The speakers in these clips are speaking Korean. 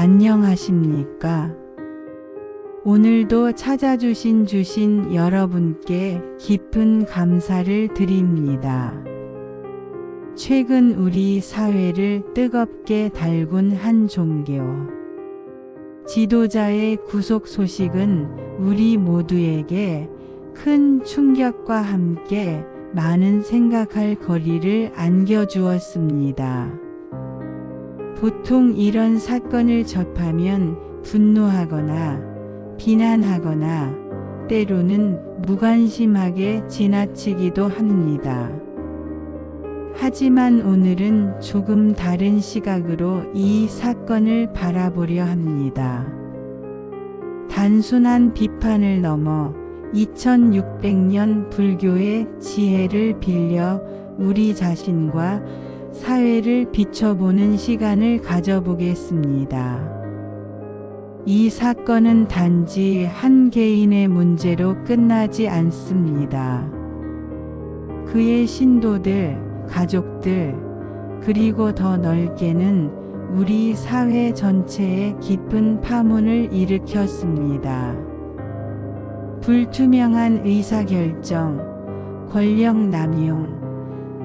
안녕하십니까? 오늘도 찾아주신 여러분께 깊은 감사를 드립니다. 최근 우리 사회를 뜨겁게 달군 한 종교, 지도자의 구속 소식은 우리 모두에게 큰 충격과 함께 많은 생각할 거리를 안겨주었습니다. 보통 이런 사건을 접하면 분노하거나 비난하거나 때로는 무관심하게 지나치기도 합니다. 하지만 오늘은 조금 다른 시각으로 이 사건을 바라보려 합니다. 단순한 비판을 넘어 2600년 불교의 지혜를 빌려 우리 자신과 사회를 비춰보는 시간을 가져보겠습니다. 이 사건은 단지 한 개인의 문제로 끝나지 않습니다. 그의 신도들, 가족들, 그리고 더 넓게는 우리 사회 전체에 깊은 파문을 일으켰습니다. 불투명한 의사결정, 권력 남용,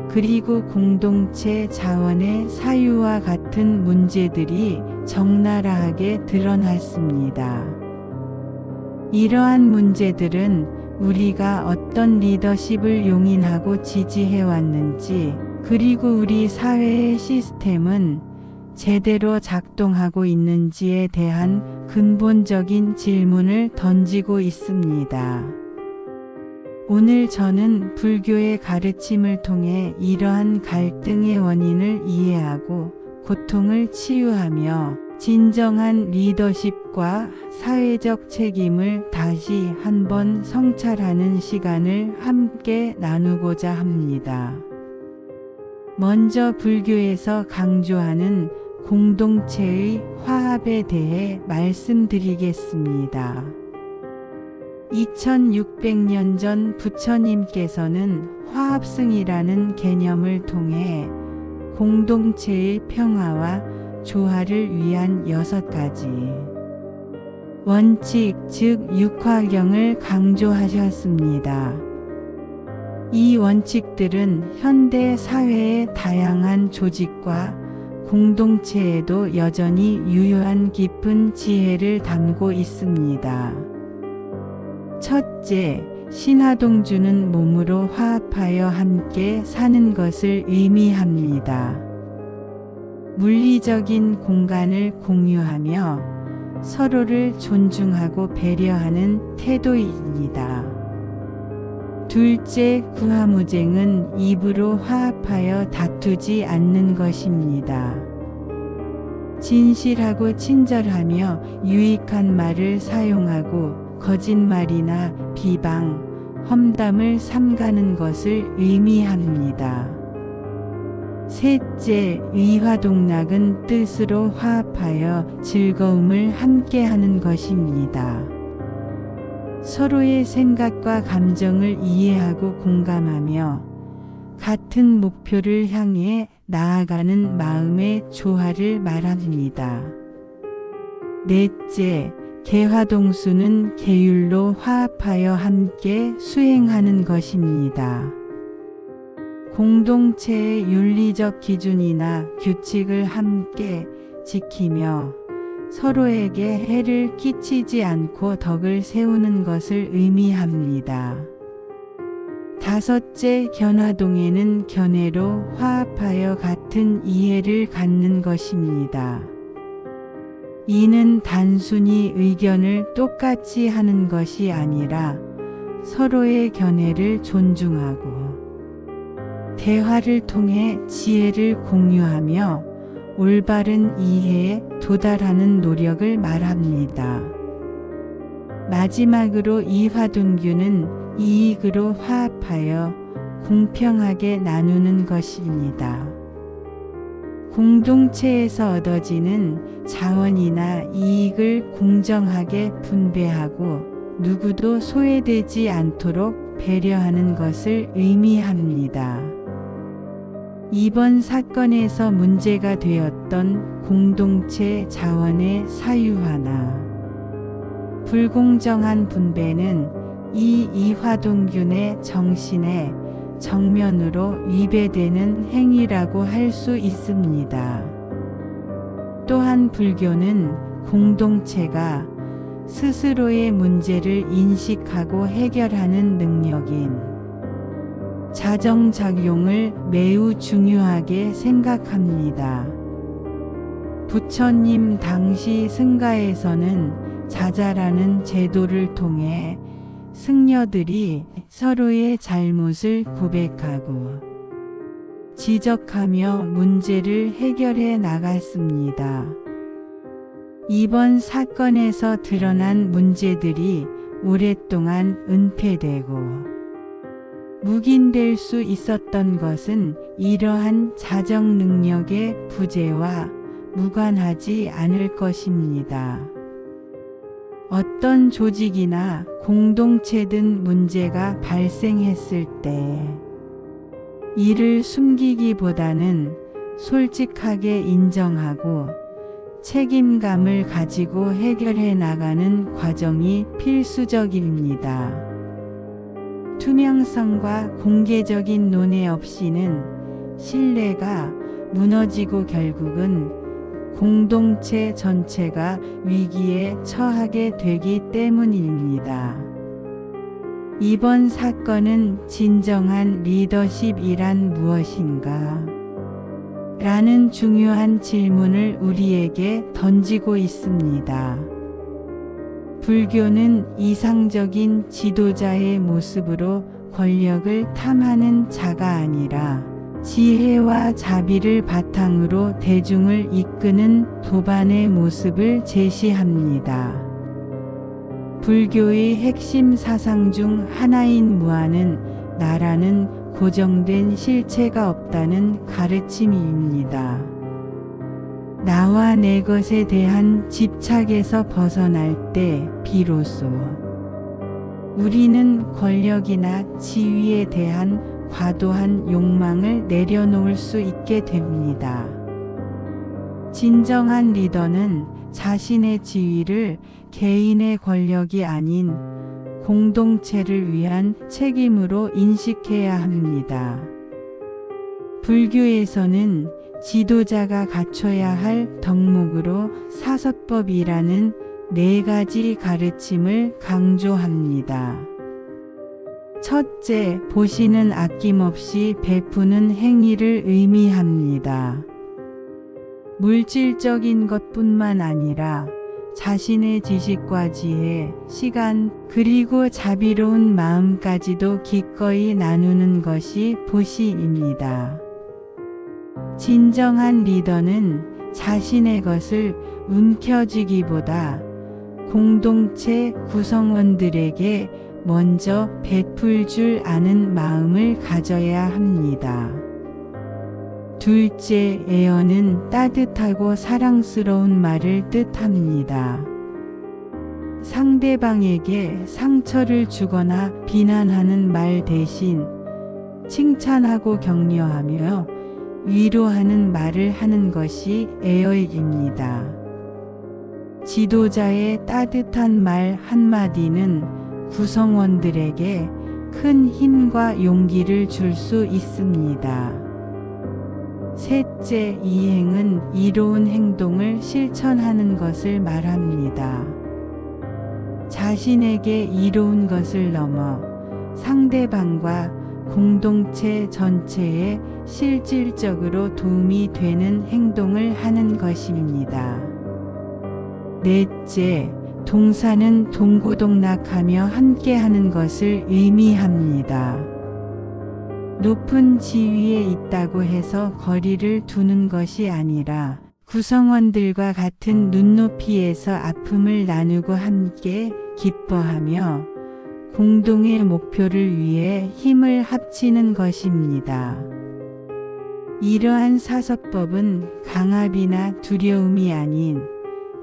그리고 공동체 자원의 사유와 같은 문제들이 적나라하게 드러났습니다. 이러한 문제들은 우리가 어떤 리더십을 용인하고 지지해왔는지, 그리고 우리 사회의 시스템은 제대로 작동하고 있는지에 대한 근본적인 질문을 던지고 있습니다. 오늘 저는 불교의 가르침을 통해 이러한 갈등의 원인을 이해하고 고통을 치유하며 진정한 리더십과 사회적 책임을 다시 한번 성찰하는 시간을 함께 나누고자 합니다. 먼저 불교에서 강조하는 공동체의 화합에 대해 말씀드리겠습니다. 2600년 전 부처님께서는 화합승이라는 개념을 통해 공동체의 평화와 조화를 위한 6가지 원칙, 즉 육화경을 강조하셨습니다. 이 원칙들은 현대 사회의 다양한 조직과 공동체에도 여전히 유효한 깊은 지혜를 담고 있습니다. 첫째, 신화동주는 몸으로 화합하여 함께 사는 것을 의미합니다. 물리적인 공간을 공유하며 서로를 존중하고 배려하는 태도입니다. 둘째, 구화무쟁은 입으로 화합하여 다투지 않는 것입니다. 진실하고 친절하며 유익한 말을 사용하고 거짓말이나 비방, 험담을 삼가는 것을 의미합니다. 셋째, 의화동락은 뜻으로 화합하여 즐거움을 함께하는 것입니다. 서로의 생각과 감정을 이해하고 공감하며 같은 목표를 향해 나아가는 마음의 조화를 말합니다. 넷째, 계화동수는 계율로 화합하여 함께 수행하는 것입니다. 공동체의 윤리적 기준이나 규칙을 함께 지키며 서로에게 해를 끼치지 않고 덕을 세우는 것을 의미합니다. 다섯째, 견화동에는 견해로 화합하여 같은 이해를 갖는 것입니다. 이는 단순히 의견을 똑같이 하는 것이 아니라 서로의 견해를 존중하고 대화를 통해 지혜를 공유하며 올바른 이해에 도달하는 노력을 말합니다. 마지막으로 이화동규는 이익으로 화합하여 공평하게 나누는 것입니다. 공동체에서 얻어지는 자원이나 이익을 공정하게 분배하고 누구도 소외되지 않도록 배려하는 것을 의미합니다. 이번 사건에서 문제가 되었던 공동체 자원의 사유화나 불공정한 분배는 이 이화동균의 정신에 정면으로 위배되는 행위라고 할 수 있습니다. 또한 불교는 공동체가 스스로의 문제를 인식하고 해결하는 능력인 자정작용을 매우 중요하게 생각합니다. 부처님 당시 승가에서는 자자라는 제도를 통해 승려들이 서로의 잘못을 고백하고 지적하며 문제를 해결해 나갔습니다. 이번 사건에서 드러난 문제들이 오랫동안 은폐되고 묵인될 수 있었던 것은 이러한 자정 능력의 부재와 무관하지 않을 것입니다. 어떤 조직이나 공동체든 문제가 발생했을 때 이를 숨기기보다는 솔직하게 인정하고 책임감을 가지고 해결해 나가는 과정이 필수적입니다. 투명성과 공개적인 논의 없이는 신뢰가 무너지고 결국은 공동체 전체가 위기에 처하게 되기 때문입니다. 이번 사건은 진정한 리더십이란 무엇인가? 라는 중요한 질문을 우리에게 던지고 있습니다. 불교는 이상적인 지도자의 모습으로 권력을 탐하는 자가 아니라 지혜와 자비를 바탕으로 대중을 이끄는 도반의 모습을 제시합니다. 불교의 핵심 사상 중 하나인 무아는 나라는 고정된 실체가 없다는 가르침입니다. 나와 내 것에 대한 집착에서 벗어날 때 비로소 우리는 권력이나 지위에 대한 과도한 욕망을 내려놓을 수 있게 됩니다. 진정한 리더는 자신의 지위를 개인의 권력이 아닌 공동체를 위한 책임으로 인식해야 합니다. 불교에서는 지도자가 갖춰야 할 덕목으로 사서법이라는 4가지 가르침을 강조합니다. 첫째, 보시는 아낌없이 베푸는 행위를 의미합니다. 물질적인 것뿐만 아니라 자신의 지식과 지혜, 시간, 그리고 자비로운 마음까지도 기꺼이 나누는 것이 보시입니다. 진정한 리더는 자신의 것을 움켜쥐기보다 공동체 구성원들에게 먼저 베풀 줄 아는 마음을 가져야 합니다. 둘째, 애언은 따뜻하고 사랑스러운 말을 뜻합니다. 상대방에게 상처를 주거나 비난하는 말 대신 칭찬하고 격려하며 위로하는 말을 하는 것이 애언입니다. 지도자의 따뜻한 말 한마디는 구성원들에게 큰 힘과 용기를 줄 수 있습니다. 셋째, 이행은 이로운 행동을 실천하는 것을 말합니다. 자신에게 이로운 것을 넘어 상대방과 공동체 전체에 실질적으로 도움이 되는 행동을 하는 것입니다. 넷째, 동사는 동고동락하며 함께하는 것을 의미합니다. 높은 지위에 있다고 해서 거리를 두는 것이 아니라 구성원들과 같은 눈높이에서 아픔을 나누고 함께 기뻐하며 공동의 목표를 위해 힘을 합치는 것입니다. 이러한 사서법은 강압이나 두려움이 아닌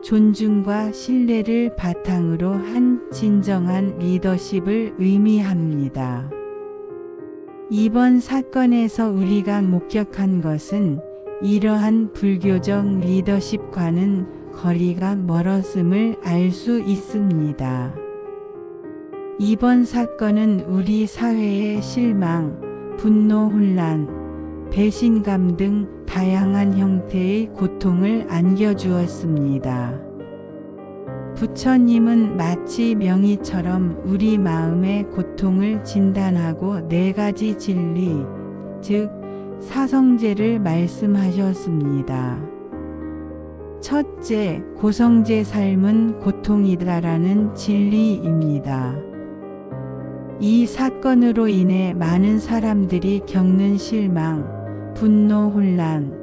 존중과 신뢰를 바탕으로 한 진정한 리더십을 의미합니다. 이번 사건에서 우리가 목격한 것은 이러한 불교적 리더십과는 거리가 멀었음을 알 수 있습니다. 이번 사건은 우리 사회의 실망, 분노, 혼란, 배신감 등 다양한 형태의 고통을 안겨주었습니다. 부처님은 마치 명의처럼 우리 마음의 고통을 진단하고 4가지 진리, 즉 사성제를 말씀하셨습니다. 첫째, 고성제 삶은 고통이다라는 진리입니다. 이 사건으로 인해 많은 사람들이 겪는 실망, 분노, 혼란,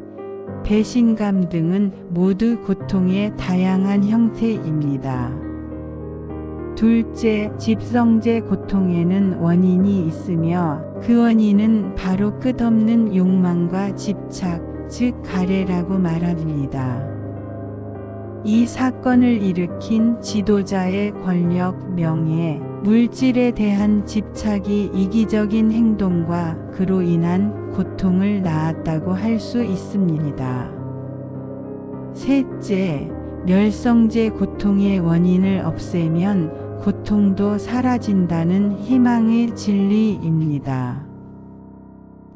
배신감 등은 모두 고통의 다양한 형태입니다. 둘째, 집성제 고통에는 원인이 있으며 그 원인은 바로 끝없는 욕망과 집착, 즉 가래라고 말합니다. 이 사건을 일으킨 지도자의 권력, 명예, 물질에 대한 집착이 이기적인 행동과 그로 인한 고통을 낳았다고 할 수 있습니다. 셋째, 멸성제 고통의 원인을 없애면 고통도 사라진다는 희망의 진리입니다.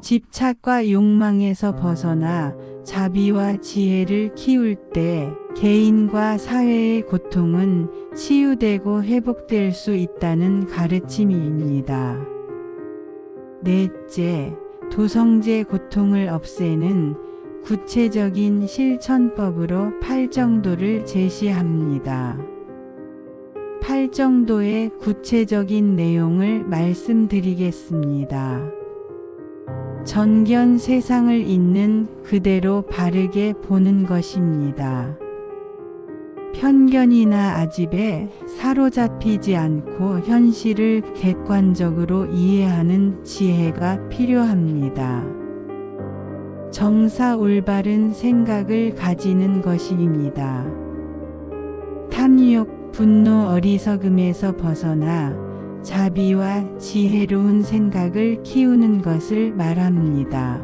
집착과 욕망에서 벗어나 자비와 지혜를 키울 때 개인과 사회의 고통은 치유되고 회복될 수 있다는 가르침입니다. 넷째, 도성제 고통을 없애는 구체적인 실천법으로 팔정도를 제시합니다. 팔정도의 구체적인 내용을 말씀드리겠습니다. 전견 세상을 있는 그대로 바르게 보는 것입니다. 편견이나 아집에 사로잡히지 않고 현실을 객관적으로 이해하는 지혜가 필요합니다. 정사 올바른 생각을 가지는 것입니다. 탐욕, 분노, 어리석음에서 벗어나 자비와 지혜로운 생각을 키우는 것을 말합니다.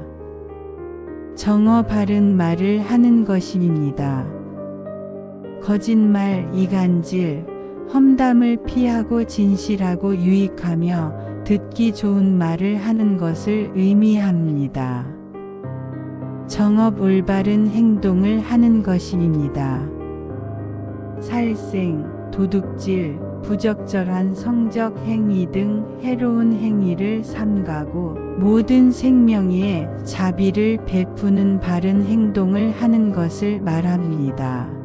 정어 바른 말을 하는 것입니다. 거짓말, 이간질, 험담을 피하고 진실하고 유익하며 듣기 좋은 말을 하는 것을 의미합니다. 정업 올바른 행동을 하는 것입니다. 살생, 도둑질, 부적절한 성적 행위 등 해로운 행위를 삼가고 모든 생명에 자비를 베푸는 바른 행동을 하는 것을 말합니다.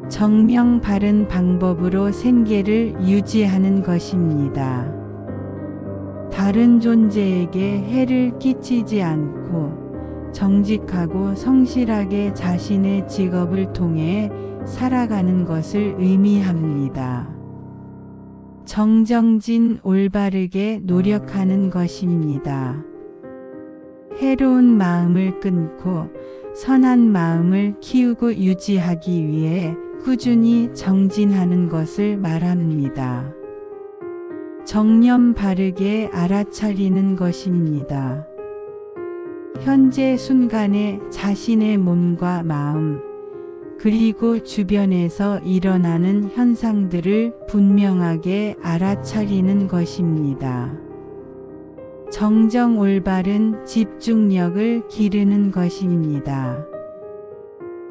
정명 바른 방법으로 생계를 유지하는 것입니다. 다른 존재에게 해를 끼치지 않고 정직하고 성실하게 자신의 직업을 통해 살아가는 것을 의미합니다. 정정진 올바르게 노력하는 것입니다. 해로운 마음을 끊고 선한 마음을 키우고 유지하기 위해 꾸준히 정진하는 것을 말합니다. 정념 바르게 알아차리는 것입니다. 현재 순간에 자신의 몸과 마음, 그리고 주변에서 일어나는 현상들을 분명하게 알아차리는 것입니다. 정정 올바른 집중력을 기르는 것입니다.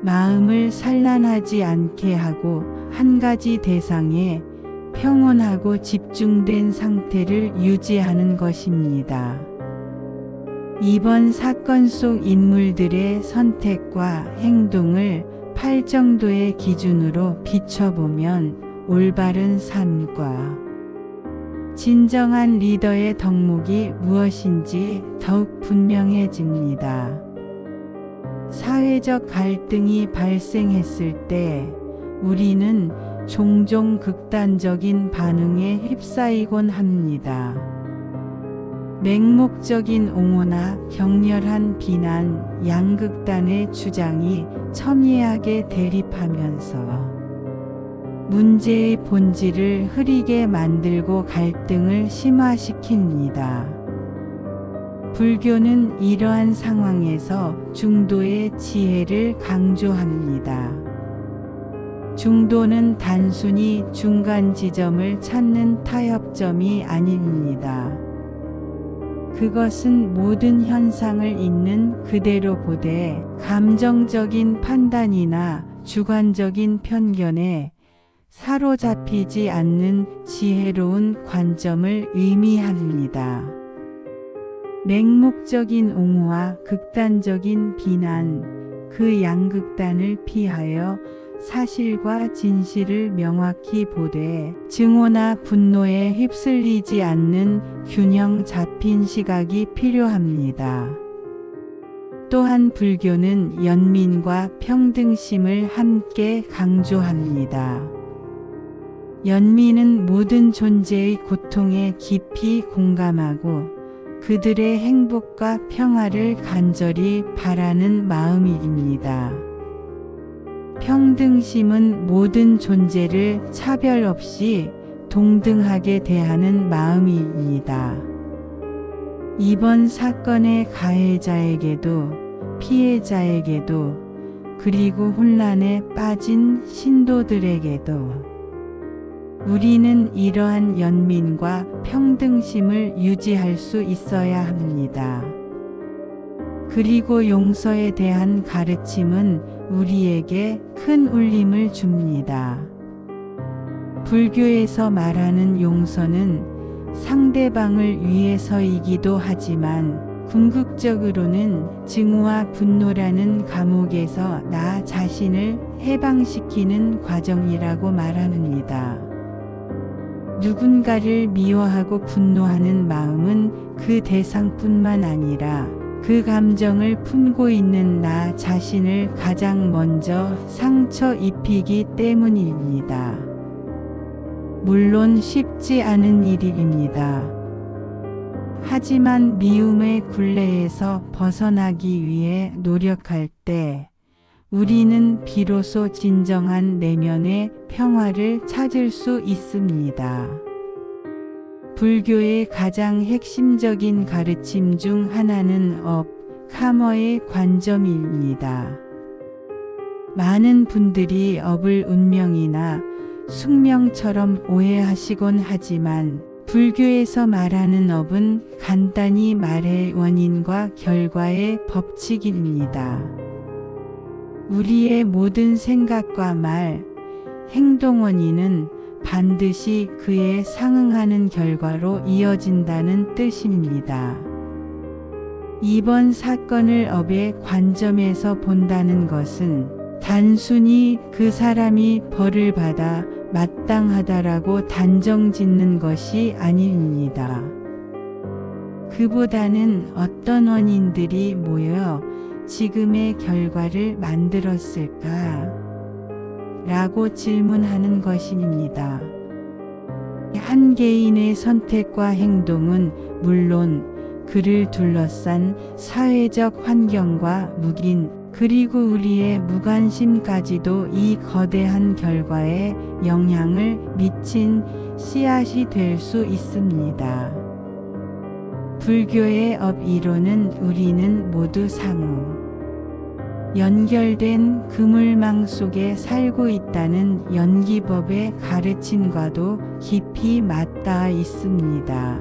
마음을 산란하지 않게 하고 한 가지 대상에 평온하고 집중된 상태를 유지하는 것입니다. 이번 사건 속 인물들의 선택과 행동을 팔정도의 기준으로 비춰보면 올바른 삶과 진정한 리더의 덕목이 무엇인지 더욱 분명해집니다. 사회적 갈등이 발생했을 때 우리는 종종 극단적인 반응에 휩싸이곤 합니다. 맹목적인 옹호나 격렬한 비난, 양극단의 주장이 첨예하게 대립하면서 문제의 본질을 흐리게 만들고 갈등을 심화시킵니다. 불교는 이러한 상황에서 중도의 지혜를 강조합니다. 중도는 단순히 중간 지점을 찾는 타협점이 아닙니다. 그것은 모든 현상을 있는 그대로 보되 감정적인 판단이나 주관적인 편견에 사로잡히지 않는 지혜로운 관점을 의미합니다. 맹목적인 옹호와 극단적인 비난, 그 양극단을 피하여 사실과 진실을 명확히 보되 증오나 분노에 휩쓸리지 않는 균형 잡힌 시각이 필요합니다. 또한 불교는 연민과 평등심을 함께 강조합니다. 연민은 모든 존재의 고통에 깊이 공감하고 그들의 행복과 평화를 간절히 바라는 마음입니다. 평등심은 모든 존재를 차별 없이 동등하게 대하는 마음입니다. 이번 사건의 가해자에게도 피해자에게도 그리고 혼란에 빠진 신도들에게도 우리는 이러한 연민과 평등심을 유지할 수 있어야 합니다. 그리고 용서에 대한 가르침은 우리에게 큰 울림을 줍니다. 불교에서 말하는 용서는 상대방을 위해서이기도 하지만 궁극적으로는 증오와 분노라는 감옥에서 나 자신을 해방시키는 과정이라고 말합니다. 누군가를 미워하고 분노하는 마음은 그 대상뿐만 아니라 그 감정을 품고 있는 나 자신을 가장 먼저 상처 입히기 때문입니다. 물론 쉽지 않은 일입니다. 하지만 미움의 굴레에서 벗어나기 위해 노력할 때 우리는 비로소 진정한 내면의 평화를 찾을 수 있습니다. 불교의 가장 핵심적인 가르침 중 하나는 카머의 관점입니다. 많은 분들이 업을 운명이나 숙명처럼 오해하시곤 하지만 불교에서 말하는 업은 간단히 말해 원인과 결과의 법칙입니다. 우리의 모든 생각과 말, 행동 원인은 반드시 그에 상응하는 결과로 이어진다는 뜻입니다. 이번 사건을 업의 관점에서 본다는 것은 단순히 그 사람이 벌을 받아 마땅하다라고 단정 짓는 것이 아닙니다. 그보다는 어떤 원인들이 모여 지금의 결과를 만들었을까? 라고 질문하는 것입니다. 한 개인의 선택과 행동은 물론 그를 둘러싼 사회적 환경과 묵인, 그리고 우리의 무관심까지도 이 거대한 결과에 영향을 미친 씨앗이 될 수 있습니다. 불교의 업 이론은 우리는 모두 상호 연결된 그물망 속에 살고 있다는 연기법의 가르침과도 깊이 맞닿아 있습니다.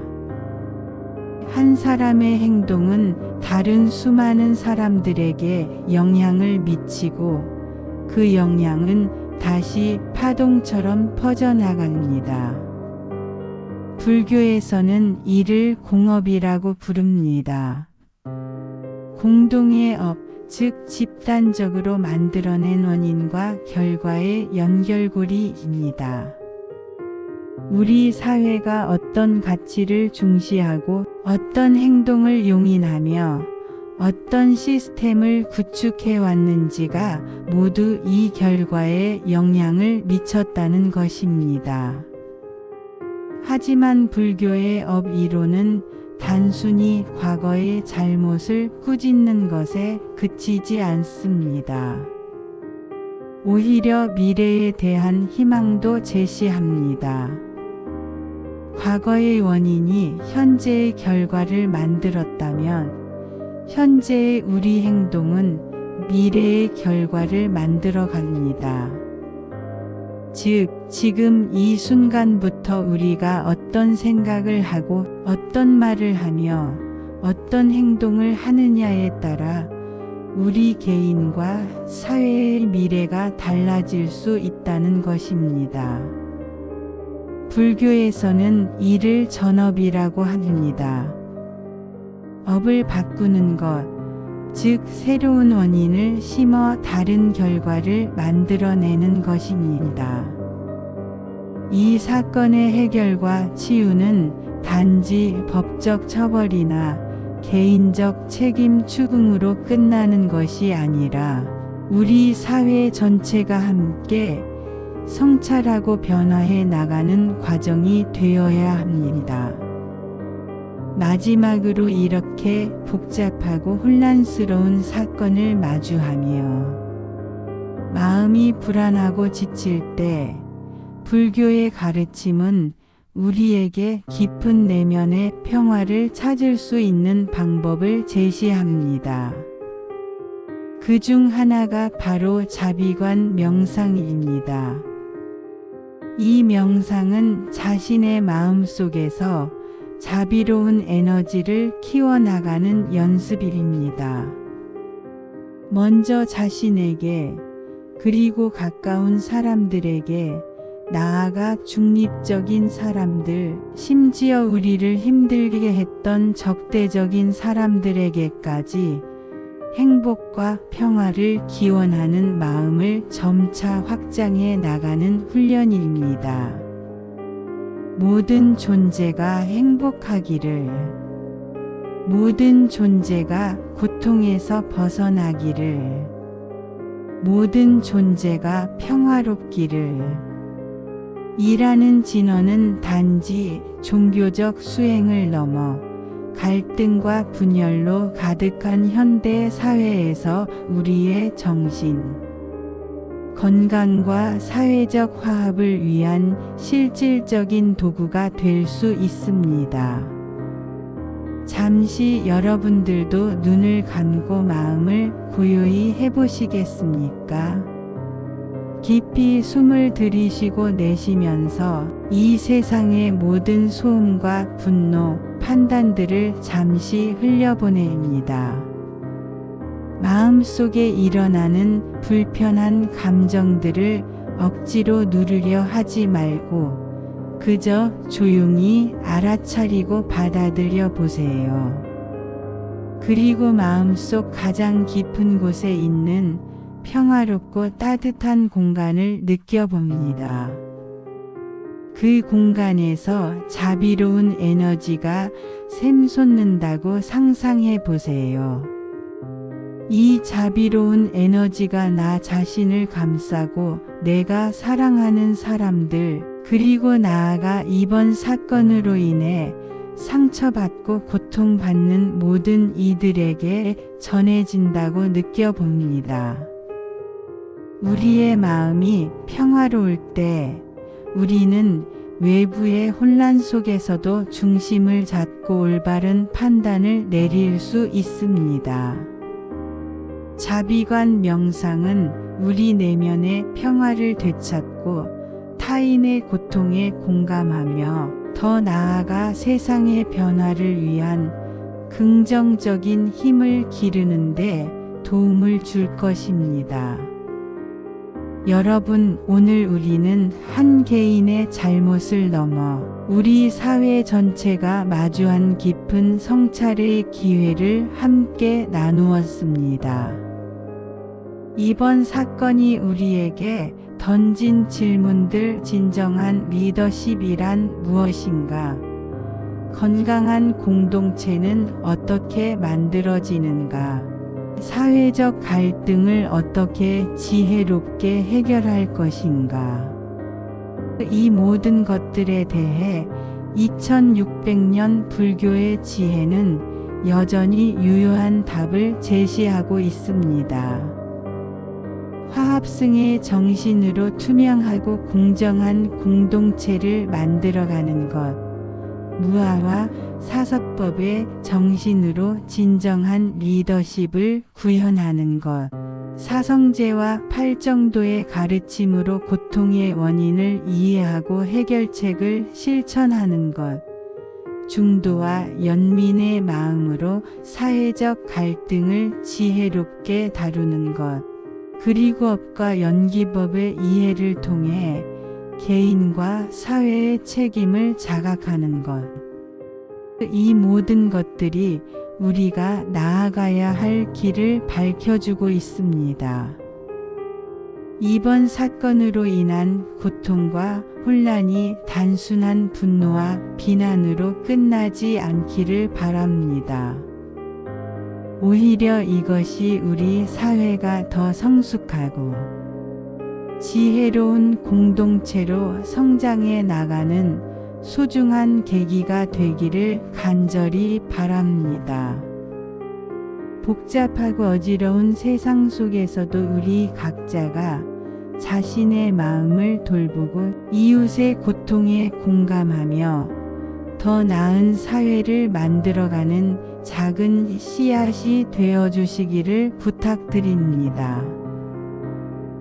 한 사람의 행동은 다른 수많은 사람들에게 영향을 미치고 그 영향은 다시 파동처럼 퍼져나갑니다. 불교에서는 이를 공업이라고 부릅니다. 공동의 업, 즉 집단적으로 만들어낸 원인과 결과의 연결고리입니다. 우리 사회가 어떤 가치를 중시하고 어떤 행동을 용인하며 어떤 시스템을 구축해 왔는지가 모두 이 결과에 영향을 미쳤다는 것입니다. 하지만 불교의 업 이론은 단순히 과거의 잘못을 꾸짖는 것에 그치지 않습니다. 오히려 미래에 대한 희망도 제시합니다. 과거의 원인이 현재의 결과를 만들었다면 현재의 우리 행동은 미래의 결과를 만들어 갑니다. 즉, 지금 이 순간부터 우리가 어떤 생각을 하고 어떤 말을 하며 어떤 행동을 하느냐에 따라 우리 개인과 사회의 미래가 달라질 수 있다는 것입니다. 불교에서는 이를 전업이라고 합니다. 업을 바꾸는 것, 즉 새로운 원인을 심어 다른 결과를 만들어내는 것입니다. 이 사건의 해결과 치유는 단지 법적 처벌이나 개인적 책임 추궁으로 끝나는 것이 아니라 우리 사회 전체가 함께 성찰하고 변화해 나가는 과정이 되어야 합니다. 마지막으로 이렇게 복잡하고 혼란스러운 사건을 마주하며 마음이 불안하고 지칠 때 불교의 가르침은 우리에게 깊은 내면의 평화를 찾을 수 있는 방법을 제시합니다. 그 중 하나가 바로 자비관 명상입니다. 이 명상은 자신의 마음 속에서 자비로운 에너지를 키워나가는 연습입니다. 먼저 자신에게 그리고 가까운 사람들에게 나아가 중립적인 사람들, 심지어 우리를 힘들게 했던 적대적인 사람들에게까지 행복과 평화를 기원하는 마음을 점차 확장해 나가는 훈련입니다. 모든 존재가 행복하기를, 모든 존재가 고통에서 벗어나기를, 모든 존재가 평화롭기를. 이라는 진언은 단지 종교적 수행을 넘어 갈등과 분열로 가득한 현대 사회에서 우리의 정신, 건강과 사회적 화합을 위한 실질적인 도구가 될 수 있습니다. 잠시 여러분들도 눈을 감고 마음을 고요히 해보시겠습니까? 깊이 숨을 들이쉬고 내쉬면서 이 세상의 모든 소음과 분노, 판단들을 잠시 흘려보냅니다. 마음속에 일어나는 불편한 감정들을 억지로 누르려 하지 말고 그저 조용히 알아차리고 받아들여 보세요. 그리고 마음속 가장 깊은 곳에 있는 평화롭고 따뜻한 공간을 느껴봅니다. 그 공간에서 자비로운 에너지가 샘솟는다고 상상해 보세요. 이 자비로운 에너지가 나 자신을 감싸고 내가 사랑하는 사람들, 그리고 나아가 이번 사건으로 인해 상처받고 고통받는 모든 이들에게 전해진다고 느껴봅니다. 우리의 마음이 평화로울 때 우리는 외부의 혼란 속에서도 중심을 잡고 올바른 판단을 내릴 수 있습니다. 자비관 명상은 우리 내면의 평화를 되찾고 타인의 고통에 공감하며 더 나아가 세상의 변화를 위한 긍정적인 힘을 기르는데 도움을 줄 것입니다. 여러분, 오늘 우리는 한 개인의 잘못을 넘어 우리 사회 전체가 마주한 깊은 성찰의 기회를 함께 나누었습니다. 이번 사건이 우리에게 던진 질문들, 진정한 리더십이란 무엇인가? 건강한 공동체는 어떻게 만들어지는가? 사회적 갈등을 어떻게 지혜롭게 해결할 것인가? 이 모든 것들에 대해 2600년 불교의 지혜는 여전히 유효한 답을 제시하고 있습니다. 화합승의 정신으로 투명하고 공정한 공동체를 만들어가는 것, 무아와 사서법의 정신으로 진정한 리더십을 구현하는 것. 사성제와 팔정도의 가르침으로 고통의 원인을 이해하고 해결책을 실천하는 것. 중도와 연민의 마음으로 사회적 갈등을 지혜롭게 다루는 것. 그리고 업과 연기법의 이해를 통해 개인과 사회의 책임을 자각하는 것. 이 모든 것들이 우리가 나아가야 할 길을 밝혀주고 있습니다. 이번 사건으로 인한 고통과 혼란이 단순한 분노와 비난으로 끝나지 않기를 바랍니다. 오히려 이것이 우리 사회가 더 성숙하고 지혜로운 공동체로 성장해 나가는 소중한 계기가 되기를 간절히 바랍니다. 복잡하고 어지러운 세상 속에서도 우리 각자가 자신의 마음을 돌보고 이웃의 고통에 공감하며 더 나은 사회를 만들어가는 작은 씨앗이 되어주시기를 부탁드립니다.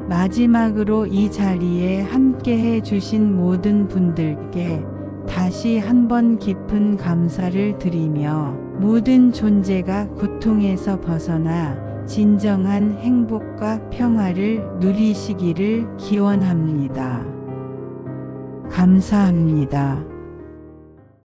마지막으로 이 자리에 함께해 주신 모든 분들께 다시 한번 깊은 감사를 드리며 모든 존재가 고통에서 벗어나 진정한 행복과 평화를 누리시기를 기원합니다. 감사합니다.